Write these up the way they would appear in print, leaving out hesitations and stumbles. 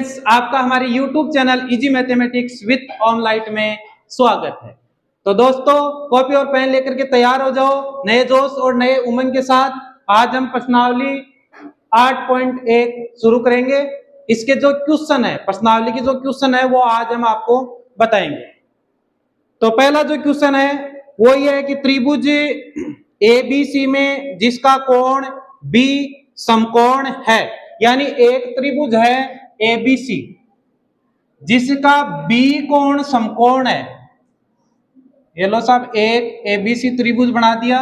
Friends, आपका हमारे YouTube channel easy mathematics with online में स्वागत है। तो दोस्तों, कॉपी और पेन लेकर के तैयार हो जाओ नए जोश और नए उमंग के साथ। आज हम प्रश्नावली 8.1 शुरू करेंगे। इसके जो क्वेश्चन है, प्रश्नावली की जो क्वेश्चन है वो आज हम आपको बताएंगे। तो पहला जो क्वेश्चन है वो ये है कि त्रिभुज ABC में जिसका कोण B समकोण है, यानी एक त्रिभुज है ABC जिसका B कोण समकोण है। ये लो साहब, एक ABC त्रिभुज बना दिया,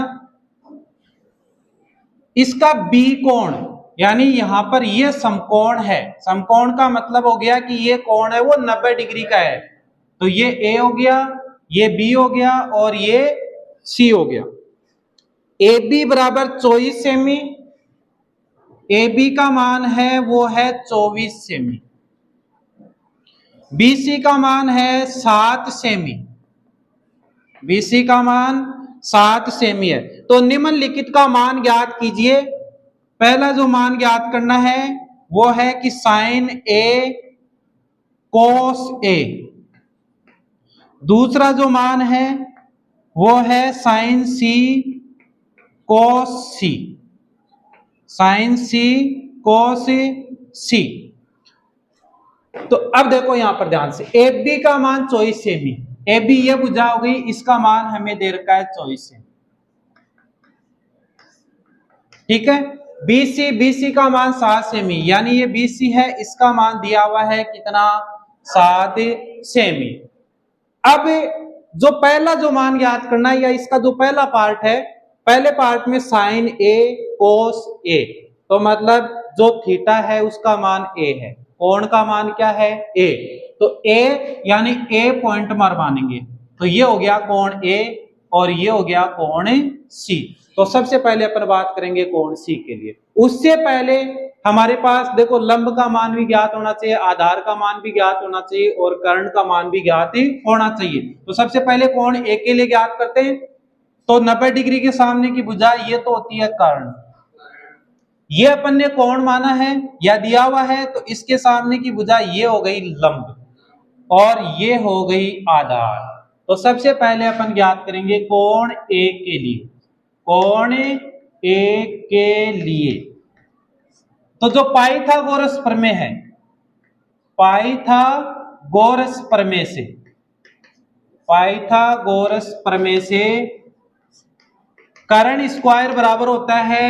इसका B कोण यानी यहां पर ये समकोण है। समकोण का मतलब हो गया कि ये कोण है वो 90 डिग्री का है। तो ये A हो गया, ये B हो गया और ये C हो गया। AB बराबर 24 सेमी, AB का मान है वो है 24 सेमी, BC का मान है 7 सेमी, BC का मान 7 सेमी है। तो निम्नलिखित का मान ज्ञात कीजिए। पहला जो मान ज्ञात करना है वो है कि साइन A कोस A। दूसरा जो मान है वो है साइन C कोस C, साइन C कोस C। तो अब देखो यहां पर ध्यान से, AB का मान 24 सेमी, AB ये बुझा हो गई, इसका मान हमें दे रखा है 24 सेमी, ठीक है। BC का मान 7 सेमी, यानी ये BC है, इसका मान दिया हुआ है कितना, 7 सेमी। अब जो पहला जो मान याद करना है, या इसका जो पहला पार्ट है, पहले पार्ट में साइन A कोस A, तो मतलब जो थीटा है उसका मान A है, कोण का मान क्या है A। तो A यानी A पॉइंट मार मानेंगे, तो ये हो गया कोण A और ये हो गया कोण C। तो सबसे पहले अपन बात करेंगे कोण C के लिए। उससे पहले हमारे पास देखो लंब का मान भी ज्ञात होना चाहिए, आधार का मान भी ज्ञात होना चाहिए और कर्ण का मान भी ज्ञात होना चाहिए। तो सबसे पहले कोण A के लिए ज्ञात करते हैं। तो 90 डिग्री के सामने की भुजा ये तो होती है कर्ण, ये अपन ने कोण माना है या दिया हुआ है, तो इसके सामने की भुजा ये हो गई लंब और ये हो गई आधार। तो सबसे पहले अपन ज्ञात करेंगे कोण A के लिए, कोण A के लिए। तो जो पाइथागोरस प्रमेय है, पाइथागोरस प्रमेय से, पाइथागोरस प्रमेय से कर्ण स्क्वायर बराबर होता है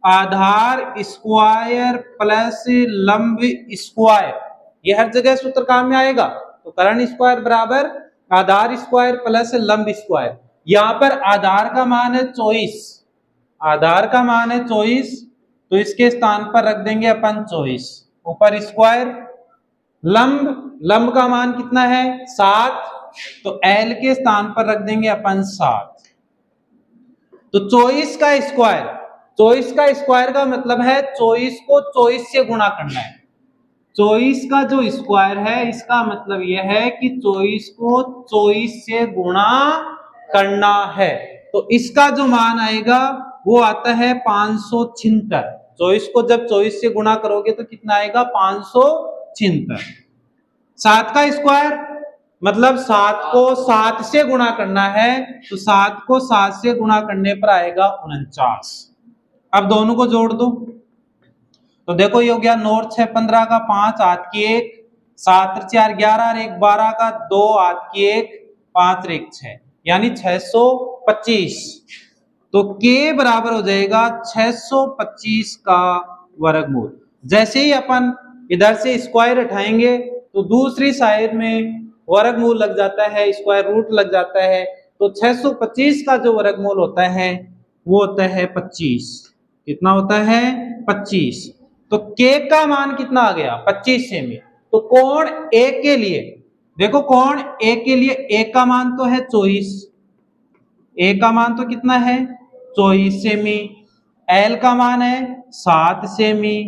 आधार स्क्वायर प्लस लंब स्क्वायर। ये हर जगह सूत्र काम में आएगा। तो कर्ण स्क्वायर बराबर आधार स्क्वायर प्लस लंब स्क्वायर। यहां पर आधार का मान है 24, आधार का मान है 24, तो इसके स्थान पर रख देंगे अपन 24, ऊपर स्क्वायर। लंब का मान कितना है 7, तो L के स्थान पर रख देंगे अपन 7। तो 24 का स्क्वायर, 24 का स्क्वायर का मतलब है 24 को 24 से गुणा करना है। 24 का जो स्क्वायर है इसका मतलब यह है कि 24 को 24 से गुणा करना है। तो इसका जो मान आएगा वो आता है 576। 24 को जब 24 से गुणा करोगे तो कितना आएगा 576। 7 का स्क्वायर मतलब 7 को 7 से गुणा करना है, तो 7 को 7 से गुणा करने पर आएगा 49। अब दोनों को जोड़ दो, तो देखो ये हो गया 9 और 6 15 का 5 हाथ की 1, 7 और 4 11 और 1 12 का 2 हाथ की 1, 5 और 1 6, यानी 625। तो K बराबर हो जाएगा 625 का वर्गमूल। जैसे ही अपन इधर से स्क्वायर उठाएंगे तो दूसरी साइड में वर्गमूल लग जाता है, स्क्वायर रूट लग जाता है। तो 625 का जो वर्गमूल होता है वो होता है 25। कितना होता है 25। तो K का मान कितना आ गया 25 सेमी। तो कोण A के लिए देखो, कोण A के लिए A का मान तो है 24, A का मान तो कितना है 24 सेमी, L का मान है 7 सेमी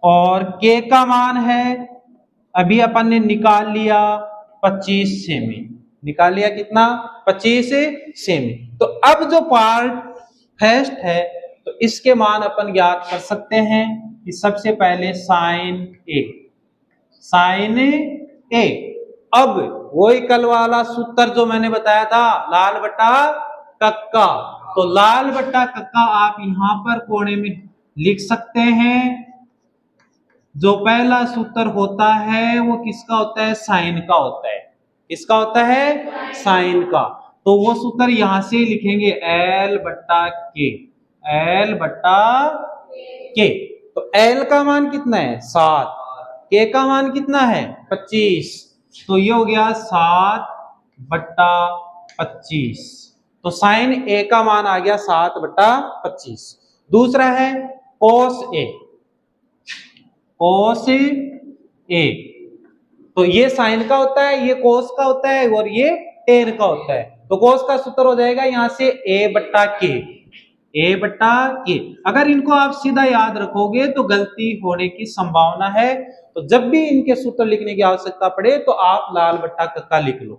और K का मान है अभी अपन ने निकाल लिया 25 सेमी, निकाल लिया कितना 25 सेमी। तो अब जो पार्ट फर्स्ट है तो इसके मान अपन ज्ञात कर सकते हैं। कि सबसे पहले साइन ए, साइन ए। अब वही कल वाला सूत्र जो मैंने बताया था, लाल बटा कक्का, तो लाल बटा कक्का आप यहां पर कोने में लिख सकते हैं। जो पहला सूत्र होता है वो किसका होता है, साइन का होता है। किसका होता है, साइन का। तो वो सूत्र यहां से लिखेंगे एल बट्टा के, एल बट्टा के। तो एल का मान कितना है 7, के का मान कितना है 25, तो ये हो गया 7 बट्टा 25। तो साइन ए का मान आ गया 7 बट्टा 25। दूसरा है कोस ए, कोस ए, तो ये साइन का होता है, ये कोस का होता है और ये टेन का होता है। तो कोस का सूत्र हो जाएगा यहां से ए बट्टा के, ए बट्टा के। अगर इनको आप सीधा याद रखोगे तो गलती होने की संभावना है, तो जब भी इनके सूत्र लिखने की आवश्यकता पड़े तो आप लाल बट्टा कक्का लिख लो।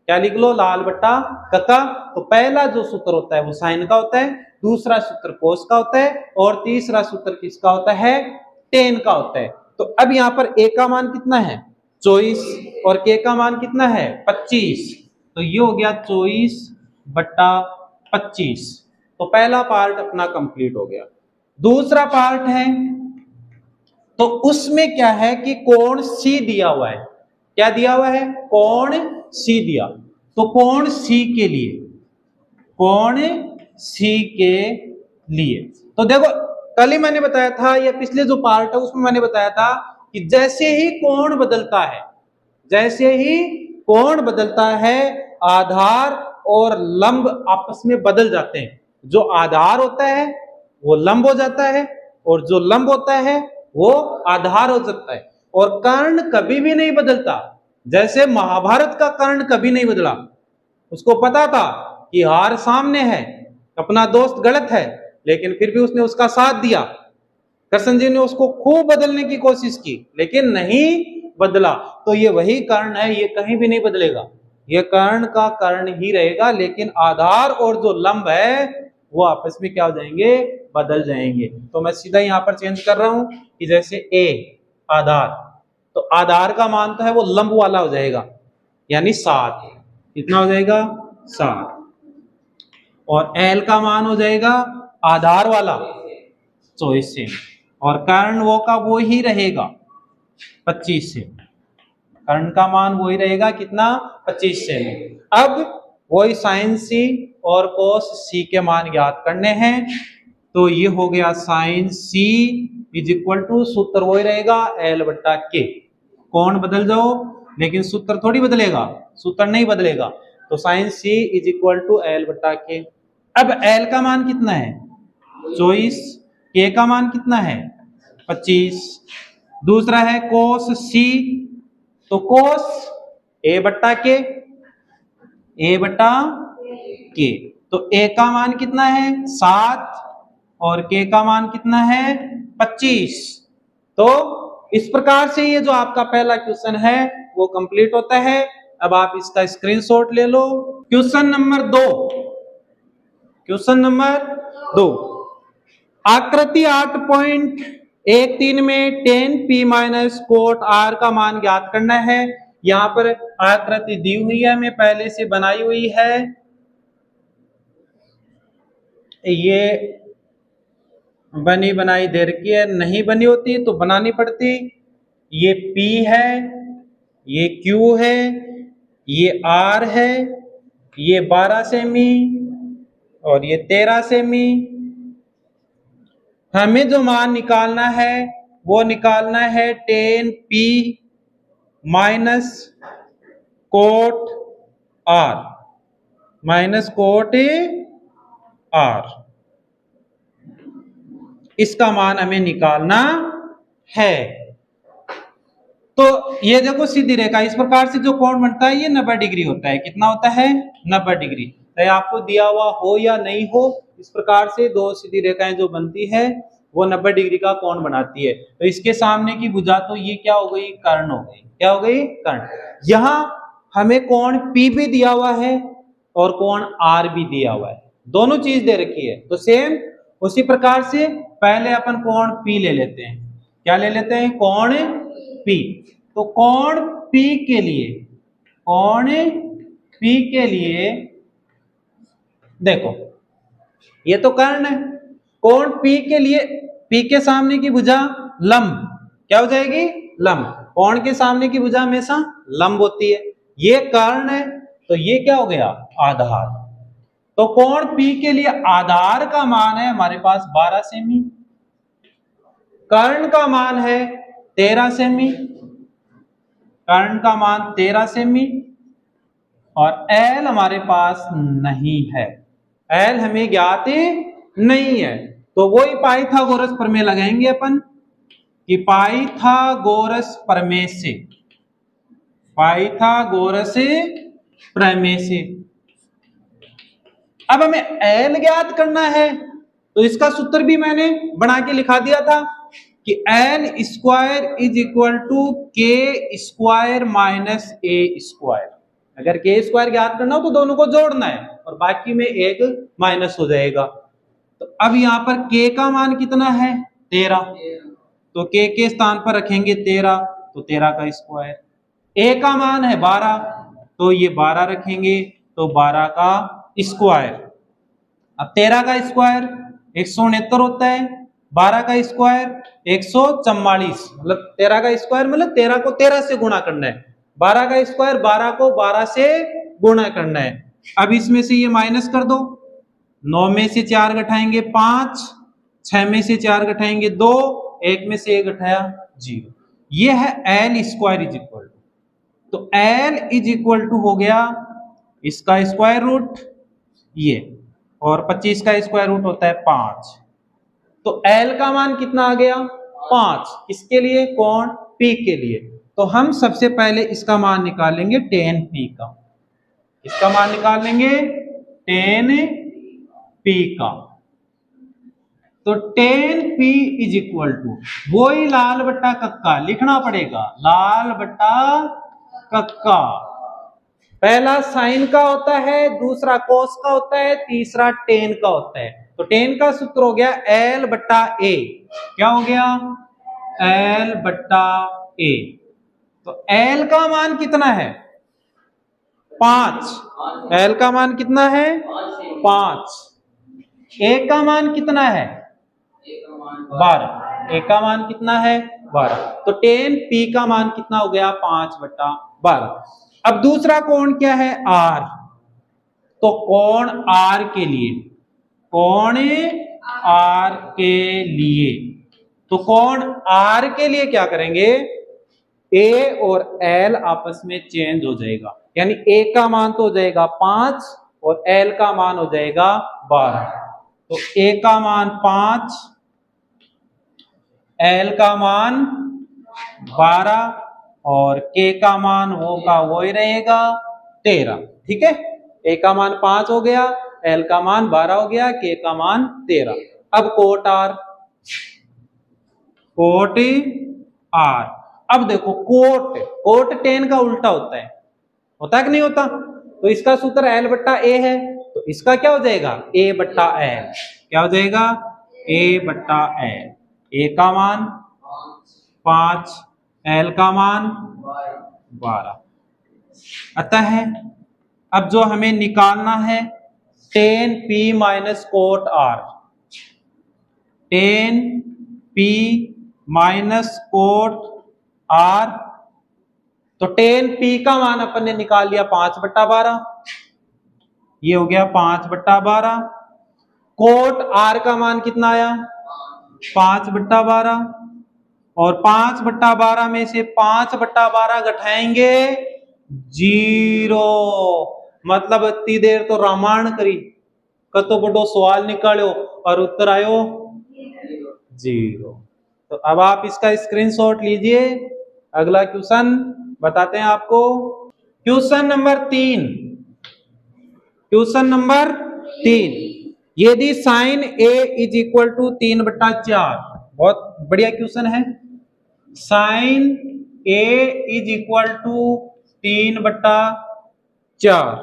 क्या लिख लो, लाल बट्टा कक्का। तो पहला जो सूत्र होता है वो साइन का होता है, दूसरा सूत्र कोस का होता है और तीसरा सूत्र किसका होता है, टेन का होता है। तो अब यहाँ पर ए का मान कितना है 24 और के का मान कितना है 25, तो ये हो गया 24 बट्टा 25। तो पहला पार्ट अपना कंप्लीट हो गया। दूसरा पार्ट है, तो उसमें क्या है कि कोण सी दिया हुआ है। क्या दिया हुआ है, कोण सी दिया। तो कोण सी के लिए, कोण सी के लिए तो देखो कल ही मैंने बताया था, या पिछले जो पार्ट है उसमें मैंने बताया था कि जैसे ही कोण बदलता है, जैसे ही कोण बदलता है, आधार और लंब आपस में बदल जाते हैं। जो आधार होता है वो लंब हो जाता है और जो लंब होता है वो आधार हो जाता है। और कर्ण कभी भी नहीं बदलता। जैसे महाभारत का कर्ण कभी नहीं बदला, उसको पता था कि हार सामने है, अपना दोस्त गलत है, लेकिन फिर भी उसने उसका साथ दिया। कृष्ण जी ने उसको खूब बदलने की कोशिश की लेकिन नहीं बदला। तो ये वही कर्ण है, ये कहीं भी नहीं बदलेगा, ये कर्ण का कर्ण ही रहेगा, लेकिन आधार और जो लंब है वो आपस में क्या हो जाएंगे, बदल जाएंगे। तो मैं सीधा यहाँ पर चेंज कर रहा हूं कि जैसे ए आधार, तो आधार का मान तो है वो लंब वाला हो जाएगा, यानी 7। कितना हो जाएगा 7। और एल का मान हो जाएगा आधार वाला 24 से, और कर्ण वो का वो ही रहेगा 25 से। कर्ण का मान वही रहेगा कितना 25 से। अब वही साइन सी और कोस सी के मान ज्ञात करने हैं। तो ये हो गया sine C is equal to, सूत्र वही रहेगा एल बट्टा के। कोण बदल जाओ लेकिन सूत्र थोड़ी बदलेगा, सूत्र नहीं बदलेगा। तो sine C is equal to L बट्टा के। अब एल का मान कितना है 24, के का मान कितना है 25। दूसरा है कोस सी, तो कोस ए बट्टा के, ए बट्टा के। तो ए का मान कितना है 7 और के का मान कितना है 25। तो इस प्रकार से ये जो आपका पहला क्वेश्चन है वो कंप्लीट होता है। अब आप इसका स्क्रीनशॉट ले लो। क्वेश्चन नंबर 2, क्वेश्चन नंबर 2, आकृति 8.13 में tan p minus cot r का मान ज्ञात करना है। यहाँ पर आकृति दी हुई है, हमें पहले से बनाई हुई है। ये बनी बनाई दे रखी है, नहीं बनी होती तो बनानी पड़ती। ये P है, ये Q है, ये R है, ये 12 सेमी और ये 13 सेमी। हमें जो मान निकालना है वो निकालना है tan P minus cot R, minus cot R। इसका मान हमें निकालना है। तो ये देखो सीधी रेखा, इस प्रकार से जो कोण बनता है ये 90 डिग्री होता है। कितना होता है 90 डिग्री। चाहे आपको दिया हुआ हो या नहीं हो, इस प्रकार से दो सीधी रेखाएं जो बनती है वो 90 डिग्री का कोण बनाती है। तो इसके सामने की भुजा तो ये क्या हो गई, कर्ण हो गई। क्या हो गई, कर्ण। यहाँ हमें कोण P भी दिया हुआ है और कोण R भी दिया हुआ है, दोनों चीज दे रखी है। तो सेम उसी प्रकार से पहले अपन कोण P ले लेते हैं। क्या ले लेते हैं, कोण P। तो कोण P के लिए, कोण P के लिए देखो ये तो कर्ण है, कोण P के लिए P के सामने की भुजा लंब क्या हो जाएगी, लंब। कोण के सामने की भुजा हमेशा लंब होती है, ये कर्ण है तो ये क्या हो गया, आधार। तो कोण P के लिए आधार का मान है हमारे पास 12 सेमी, कर्ण का मान है 13 सेमी, कर्ण का मान 13 सेमी, और L हमारे पास नहीं है, L हमें ज्ञात नहीं है। तो वही पाइथागोरस प्रमेय लगाएंगे अपन कि पाइथागोरस प्रमेय से, पाइथागोरस प्रमेय से अब हमें L ज्ञात करना है, तो इसका सूत्र भी मैंने बना के लिखा दिया था कि L square is equal to K square minus A square. अगर के स्क्वायर ज्ञात करना हो तो दोनों को जोड़ना है और बाकी में एक माइनस हो जाएगा। तो अब यहाँ पर के का मान कितना है, 13, तो के स्थान पर रखेंगे 13, तो 13 का स्क्वायर। ए का मान है 12, तो ये 12 रखेंगे तो 12 का स्क्वायर। अब 13 का स्क्वायर 169 होता है, 12 का स्क्वायर 144, मतलब 13 का स्क्वायर मतलब 13 को 13 से गुणा करना है, 12 का स्क्वायर 12 को 12 से गुणा करना है। अब इसमें से ये माइनस कर दो, 9 में से 4 घटाएंगे 5, 6 में से 4 घटाएंगे 2, 1 में से 1 घटाया 0। ये है L square is equal to, तो L इज इक्वल टू हो गया इसका स्क्वायर रूट ये, और 25 का स्क्वायर रूट होता है 5। तो L का मान कितना आ गया, 5। किसके लिए, कोण P के लिए। तो हम सबसे पहले इसका मान निकालेंगे tan P का, इसका मान निकाल लेंगे tan P का। तो tan P is equal to वही लाल बट्टा कक्का लिखना पड़ेगा, लाल बट्टा कक्का। पहला साइन का होता है, दूसरा कोस का होता है, तीसरा टेन का होता है। तो टेन का सूत्र हो गया L बट्टा ए, क्या हो गया, L बट्टा ए। तो L का मान कितना है, 5, L का मान कितना है 5, A का मान कितना है 12, A का मान कितना है 12। तो tan P का मान कितना हो गया 5 बट्टा 12। अब दूसरा कोण क्या है R, तो कोण R के लिए, कोण R के लिए, तो कोण R के लिए क्या करेंगे, A और L आपस में चेंज हो जाएगा, यानी A का मान तो हो जाएगा 5 और L का मान हो जाएगा 12। तो A का मान 5, L का मान 12 और K का मान होगा वही रहेगा 13। ठीक है, A का मान 5 हो गया, L का मान 12 हो गया, K का मान 13। अब कोट R, कोट R। अब देखो कोट, कोट टेन का उल्टा होता है कि नहीं होता। तो इसका सूत्र L बट्टा A है, तो इसका क्या हो जाएगा A बट्टा L, क्या हो जाएगा A बट्टा L। A का मान 5, L का मान 12। अतः अब जो हमें निकालना है tan P minus cot R, tan P minus cot R। तो tan P का मान अपन ने निकाल लिया 5 बट्टा 12, ये हो गया 5 बट्टा 12। कोट R का मान कितना आया 5 बट्टा 12, और 5 बट्टा 12 में से 5 बट्टा 12 घटाएंगे 0, मतलब इतनी देर तो रामायण करी, कतो बड़ो सवाल निकालो और उत्तर आयो 0। तो अब आप इसका स्क्रीनशॉट लीजिए, अगला क्वेश्चन बताते हैं आपको। क्वेश्चन नंबर 3, क्वेश्चन नंबर 3, यदि sine A is equal to 3 बट्टा 4, बहुत बढ़िया क्वेश्चन है। Sine A is equal to 3 बट्टा 4,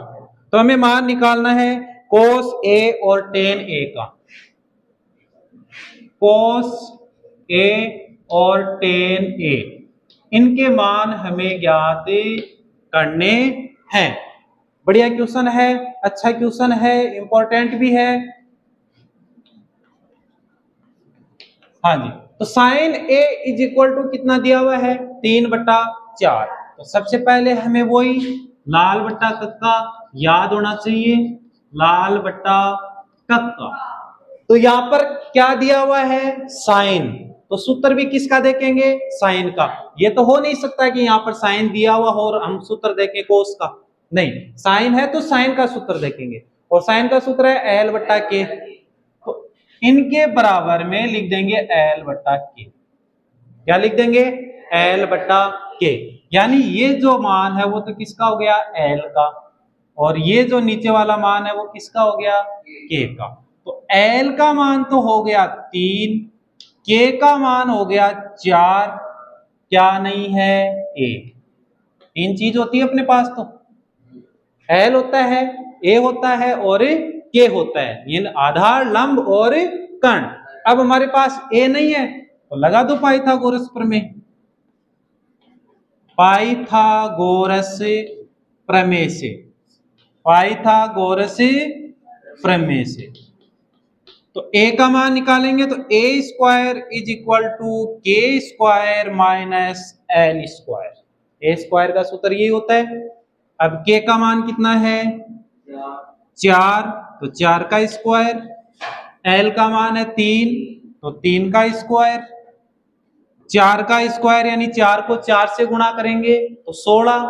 तो हमें मान निकालना है कोस A और टेन A का, कोस A और tan a, इनके मान हमें ज्ञात करने हैं। बढ़िया क्वेश्चन है, अच्छा क्वेश्चन है, इंपॉर्टेंट भी है। हाँ जी, तो sine a is equal to कितना दिया हुआ है, 3/4। तो सबसे पहले हमें वही लाल बट्टा कक्का याद होना चाहिए, लाल बट्टा कक्का। तो यहां पर क्या दिया हुआ है, साइन, तो सूत्र भी किसका देखेंगे, साइन का। ये तो हो नहीं सकता कि यहाँ पर साइन दिया हुआ हो और हम सूत्र देखें कोस का, नहीं, साइन है तो साइन का सूत्र देखेंगे, और साइन का सूत्र है एल बट्टा के। तो इनके बराबर में लिख देंगे एल बट्टा के। क्या लिख देंगे, एल बट्टा के। यानी ये जो मान है वो तो किसका हो गया, एल का, और ये जो नीचे वाला मान है वो किसका हो गया, के का। तो एल का मान तो हो गया 3, के का मान हो गया 4, क्या नहीं है, ए। 3 चीज होती है अपने पास, तो एल होता है, ए होता है और के होता है, ये आधार, लंब और कर्ण। अब हमारे पास ए नहीं है तो लगा दो पाइथागोरस प्रमेय, पाइथागोरस प्रमेय से, पाइथागोरस प्रमेय से। तो a का मान निकालेंगे तो a square is equal to K square minus L square. A square का सूत्र यही होता है। अब k का मान कितना है, 4, तो 4 का स्क्वायर, l का मान है 3, तो 3 का स्क्वायर, 4 का स्क्वायर यानी 4 को 4 से गुणा करेंगे तो 16,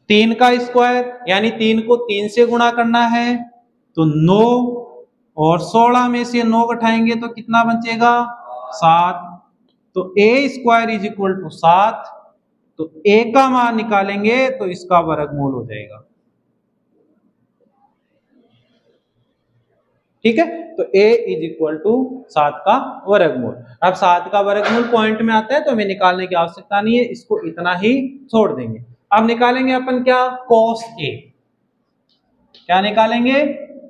3 का स्क्वायर यानी 3 को 3 से गुणा करना है तो 9, और 16 में से 9 घटाएंगे तो कितना बचेगा, 7। तो a square is equal to 7। तो a का मान निकालेंगे तो इसका वर्गमूल हो जाएगा। ठीक है, तो a इज इक्वल टू 7 का वर्गमूल। अब 7 का वर्गमूल पॉइंट में आता है तो हमें निकालने की आवश्यकता नहीं है, इसको इतना ही छोड़ देंगे। अब निकालेंगे अपन क्या, cos a। क्या निकालेंगे,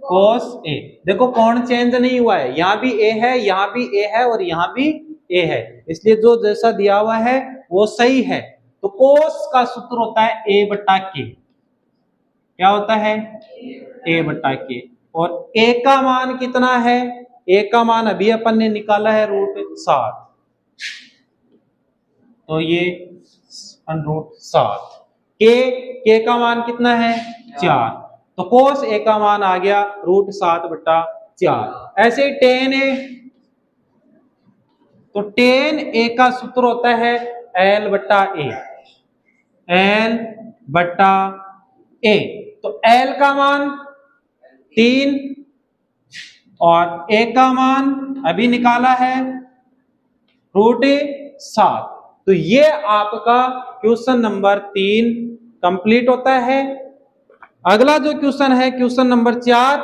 cos a। देखो कौन चेंज नहीं हुआ है, यहां भी a है, यहां भी a है और यहां भी a है, इसलिए जो जैसा दिया हुआ है वो सही है। तो cos का सूत्र होता है a बट्टा k। क्या होता है, a बट्टा k। और a का मान कितना है, a का मान अभी अपन ने निकाला है √7, तो ये √7। k का मान कितना है, 4, तो cos a का मान आ गया √7/4। ऐसे tan a, तो tan a का सूत्र होता है l बट्टा a, l बट्टा a। तो l का मान 3 और a का मान अभी निकाला है √7। तो ये आपका क्वेश्चन नंबर 3 कंप्लीट होता है। अगला जो क्वेश्चन है क्वेश्चन नंबर 4,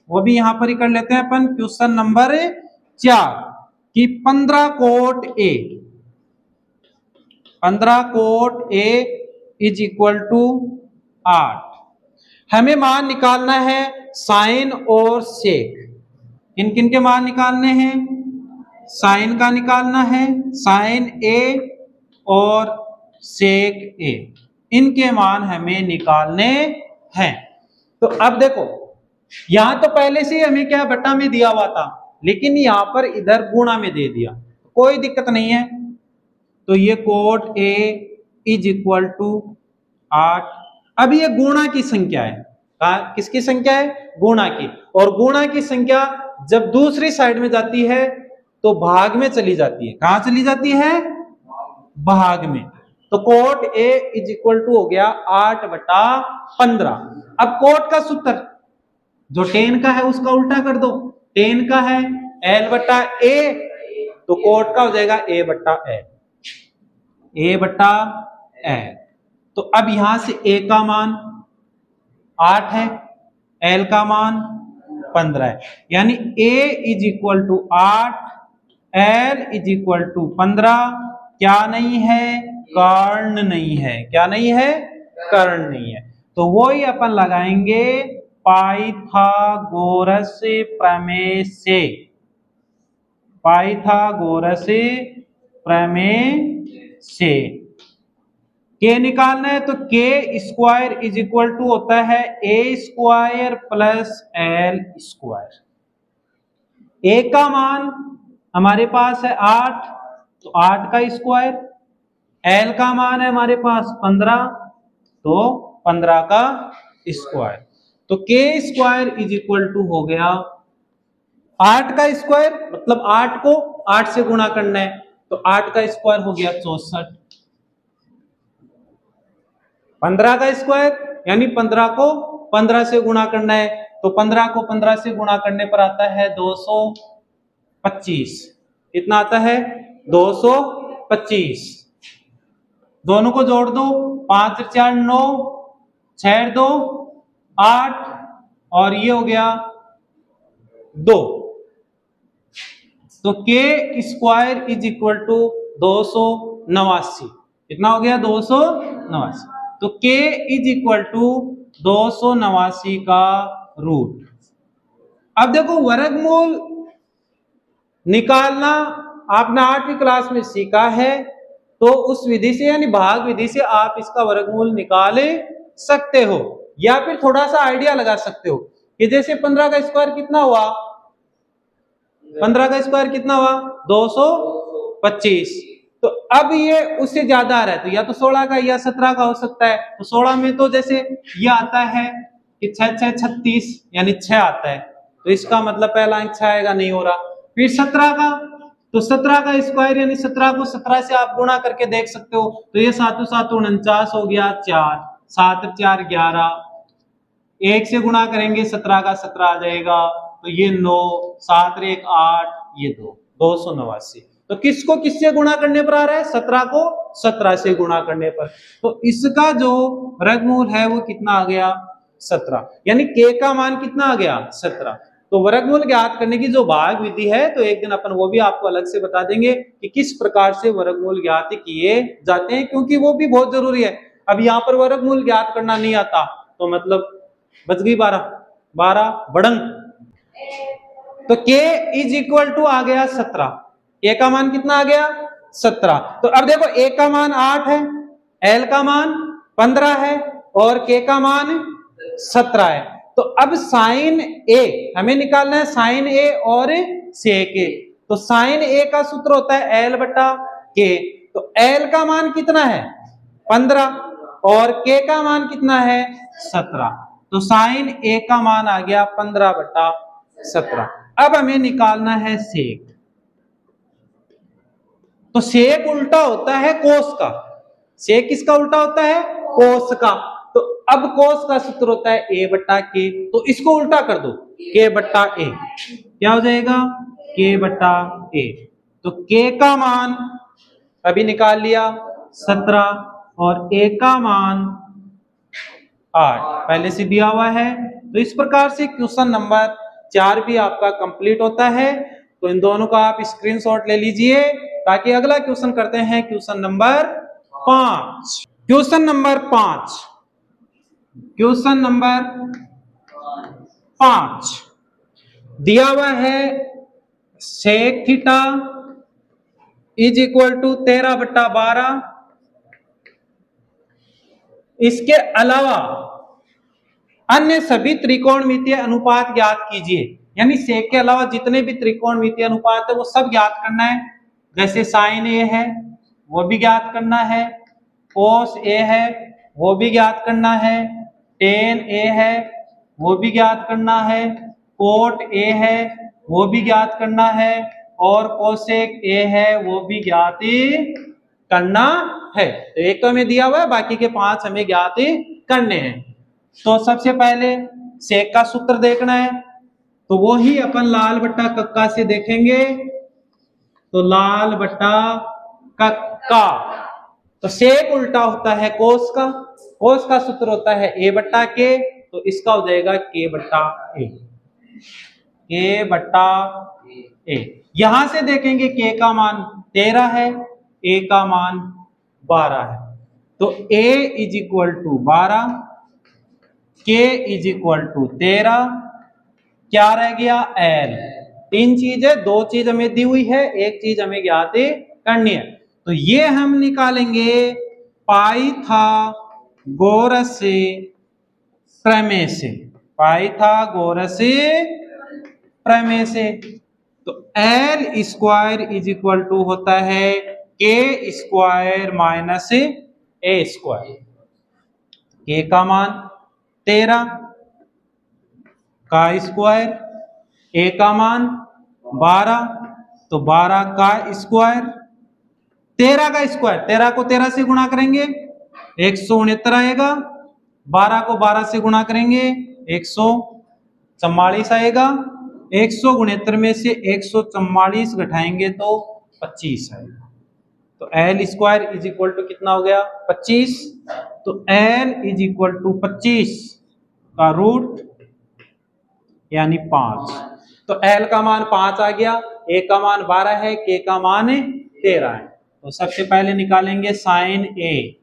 वो भी यहां पर ही कर लेते हैं अपन। क्वेश्चन नंबर 4 कि 15 cot a, 15 cot a is equal to 8। हमें मान निकालना है साइन और सेक। किन किन के मान निकालने हैं, साइन का निकालना है, साइन a और सेक a, इनके मान हमें निकालने हैं। तो अब देखो यहां तो पहले से हमें क्या बट्टा में दिया हुआ था, लेकिन यहां पर इधर गुणा में दे दिया, कोई दिक्कत नहीं है। तो ये cot a is equal to 8। अब ये गुणा की संख्या है, किसकी संख्या है, गुणा की। और गुणा की संख्या जब दूसरी साइड में जाती है तो भाग में चली जाती है। कहां चली जाती है, भाग में। तो cot a is equal to हो गया 8/15। अब कोट का सूत्र जो tan का है उसका उल्टा कर दो, tan का है l बट्टा a, तो कोट का हो जाएगा a बट्टा l, a बट्टा l। तो अब यहां से a का मान 8 है, l का मान 15 है, यानी a is equal to 8, l is equal to 15। क्या नहीं है, कर्ण नहीं है। क्या नहीं है, कर्ण नहीं है। तो वो ही अपन लगाएंगे पाइथागोरस प्रमेय से। पाइथागोरस प्रमेय से। के निकालना है तो के स्क्वायर इज इक्वल टू होता है ए स्क्वायर प्लस एल स्क्वायर। ए का मान हमारे पास है 8, तो 8 का स्क्वायर। एल का मान है हमारे पास 15, तो 15 का स्क्वायर। तो के स्क्वायर इज इक्वल टू हो गया 8 का स्क्वायर, मतलब 8 को 8 से गुणा करना है, तो 8 का स्क्वायर हो गया 64। 15 का स्क्वायर यानी 15 को 15 से गुणा करना है, तो 15 को 15 से गुणा करने पर आता है 225। कितना आता है? 225। दोनों को जोड़ दो, 5 4 9, 6 2 8, और ये हो गया 2। तो के स्क्वायर इज इक्वल टू 289। कितना हो गया? 289। तो के इज इक्वल टू 289 का रूट। अब देखो वर्गमूल निकालना आपने 8वीं क्लास में सीखा है, तो उस विधि से यानी भाग विधि से आप इसका वर्गमूल निकाल सकते हो, या फिर थोड़ा सा आइडिया लगा सकते हो कि जैसे 15 का स्क्वायर कितना हुआ? 15 का स्क्वायर कितना हुआ? 225। तो अब ये उससे ज्यादा आ रहा है, तो या तो 16 का या 17 का हो सकता है। तो 16 में तो जैसे ये आता है कि 6 6 36 यानी 6 आता है, तो इसका मतलब पहला अंक 6 आएगा, नहीं हो रहा। फिर 17 का, तो 17 का स्क्वायर यानी 17 को 17 से आप गुणा करके देख सकते हो, तो ये 7 7 49 हो गया 4, 7 4 11, 1 से गुणा करेंगे 17 का 17 आ जाएगा, तो ये 9, 7 1 8, ये 2, 289। तो किसको किससे गुणा करने पर आ रहा है? 17 को 17 से गुणा करने पर। तो इसका जो वर्गमूल है वो कितना आ गया? 17। यानी के का मान कितना आ गया? 17। तो वर्गमूल ज्ञात करने की जो भाग विधि है, तो एक दिन अपन वो भी आपको अलग से बता देंगे कि किस प्रकार से वर्गमूल ज्ञात किए जाते हैं, क्योंकि वो भी बहुत जरूरी है। अब यहाँ पर वर्गमूल ज्ञात करना नहीं आता तो मतलब बच गई 12 बड़ंग। तो के इज इक्वल टू आ गया 17। ए का मान कितना आ गया? 17। तो अब देखो ए का मान 8 है, एल का मान 15 है, और के का मान 17 है। तो अब साइन ए हमें निकालना है, साइन ए और सेक ए। तो साइन ए का सूत्र होता है एल बटा के। तो एल का मान कितना है? 15, और के का मान कितना है? 17। तो साइन ए का मान आ गया 15 बटा 17। अब हमें निकालना है सेक। तो सेक उल्टा होता है कोस का। सेक किसका उल्टा होता है? कोस का। तो अब कोस का सूत्र होता है ए बट्टा के, तो इसको उल्टा कर दो, के बट्टा ए। क्या हो जाएगा? के बट्टा ए। तो के का मान अभी निकाल लिया 17, और ए का मान 8 पहले से दिया हुआ है। तो इस प्रकार से क्वेश्चन नंबर 4 भी आपका कंप्लीट होता है। तो इन दोनों का आप स्क्रीनशॉट ले लीजिए, ताकि अगला क्वेश्चन करते हैं question number 5। Question number 5, question number 5 दिया हुआ है sec theta is equal to 13 बट्टा 12। इसके अलावा अन्य सभी त्रिकोणमितीय अनुपात ज्ञात कीजिए। यानी सेक के अलावा जितने भी त्रिकोणमितीय अनुपात है वो सब ज्ञात करना है। जैसे साइन ए है वो भी ज्ञात करना है, कोस ए है वो भी ज्ञात करना है, टेन ए है वो भी ज्ञात करना है, कोट ए है वो भी ज्ञात करना है, और कोसेक ए है वो भी ज्ञात करना है। तो एक तो हमें दिया हुआ है, बाकी के 5 हमें ज्ञात करने हैं। तो सबसे पहले सेक का सूत्र देखना है, तो वो ही अपन लाल बट्टा कक्का से देखेंगे। तो लाल बट्टा कक्का, तो सेक उल्टा होता है कोस का। कोस का सूत्र होता है ए बट्टा के, तो इसका हो जाएगा के बट्टा ए। के बट्टा ए। यहां से देखेंगे के का मान 13 है, ए का मान 12 है। तो ए इज इक्वल टू 12, के इज इक्वल टू 13, क्या रह गया? एल। तीन चीज है, दो चीज हमें दी हुई है, एक चीज हमें ज्ञात करनी है। तो ये हम निकालेंगे पाइथागोरस प्रमेय से, पाइथागोरस प्रमेय से। तो L square is equal to होता है के स्क्वायर माइनस ए स्क्वायर। के का मान 13 का स्क्वायर, ए का मान 12, तो 12 का स्क्वायर, 13 का स्क्वायर, 13 को 13 से गुणा करेंगे 169 आएगा, 12 को 12 से गुणा करेंगे 144 आएगा, 169 में से 144 घटाएंगे तो 25 आएगा। तो L square is equal to कितना हो गया 25। तो एल इज इक्वल टू 25 का रूट यानी 5। तो एल का मान 5 आ गया, ए का मान 12 है, के का मान 13 है। तो सबसे पहले निकालेंगे साइन ए।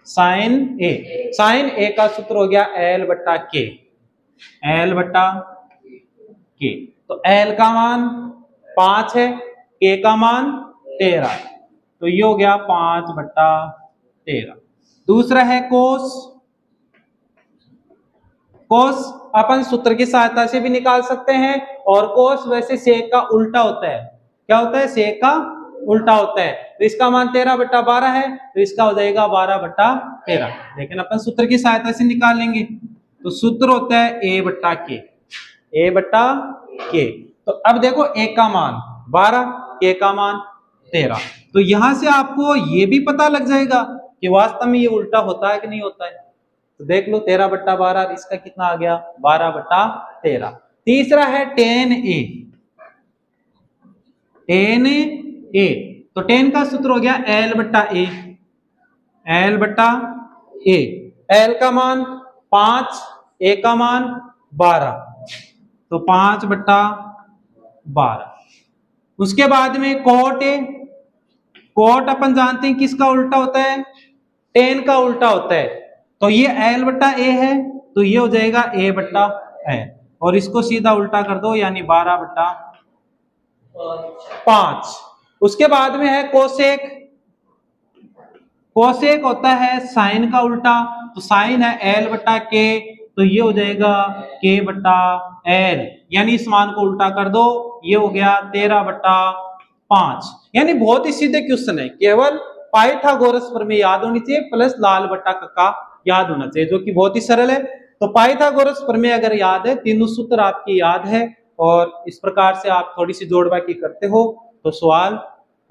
साइन ए, साइन ए का सूत्र हो गया एल बट्टा के, एल बट्टा के। तो एल का मान 5 है, के का मान 13 है, तो ये हो गया 5 बट्टा 13। दूसरा है कोस। कोस अपन सूत्र की सहायता से भी निकाल सकते हैं, और कोस वैसे सेक का उल्टा होता है। क्या होता है? सेक का उल्टा होता है। तो इसका मान 13 बट्टा 12 है, तो इसका हो जाएगा 12 बट्टा 13। लेकिन अपन सूत्र की सहायता से निकाल लेंगे। तो सूत्र होता है ए बट्टा के, ए बट्टा के। तो अब देखो ए का मान 12, के का मान 13। तो यहां से आपको ये भी पता लग जाएगा कि वास्तव में ये उल्टा होता है कि नहीं होता है। तो देख लो 13 बट्टा 12, इसका कितना आ गया 12 बट्टा 13। तीसरा है टेन ए। टेन ए, तो टेन का सूत्र हो गया एल बट्टा ए, एल बट्टा ए। एल का मान 5, ए का मान 12, तो 5 बट्टा 12। उसके बाद में कोट ए। कोट अपन जानते हैं किसका उल्टा होता है? टेन का उल्टा होता है। तो ये एल बट्टा ए है, तो ये हो जाएगा ए बट्टा एल, और इसको सीधा उल्टा कर दो यानी 12 बट्टा 5। उसके बाद में है कोसेक। कोसेक होता है साइन का उल्टा, तो साइन है एल बट्टा के, तो ये हो जाएगा के बट्टा एल, यानी इस मान को उल्टा कर दो, ये हो गया 13 बट्टा 5। यानी बहुत ही सीधे क्वेश्चन है, केवल पाइथागोरस प्रमेय याद होनी चाहिए प्लस लाल बट्टा का याद होना चाहिए, जो कि बहुत ही सरल है। तो पाइथागोरस प्रमेय अगर याद है, तीनों सूत्र आपकी याद है, और इस प्रकार से आप थोड़ी सी जोड़बाकी करते हो तो सवाल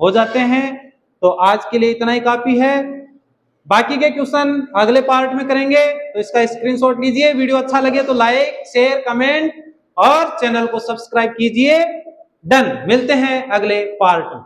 हो जाते हैं। तो आज के लिए इतना ही काफी है, बाकी के क्वेश्चन अगले पार्ट में करेंगे। तो इसका स्क्रीनशॉट लीजिए, वीडियो अच्छा लगे तो लाइक शेयर कमेंट और चैनल को सब्सक्राइब कीजिए। डन, मिलते हैं अगले पार्ट में।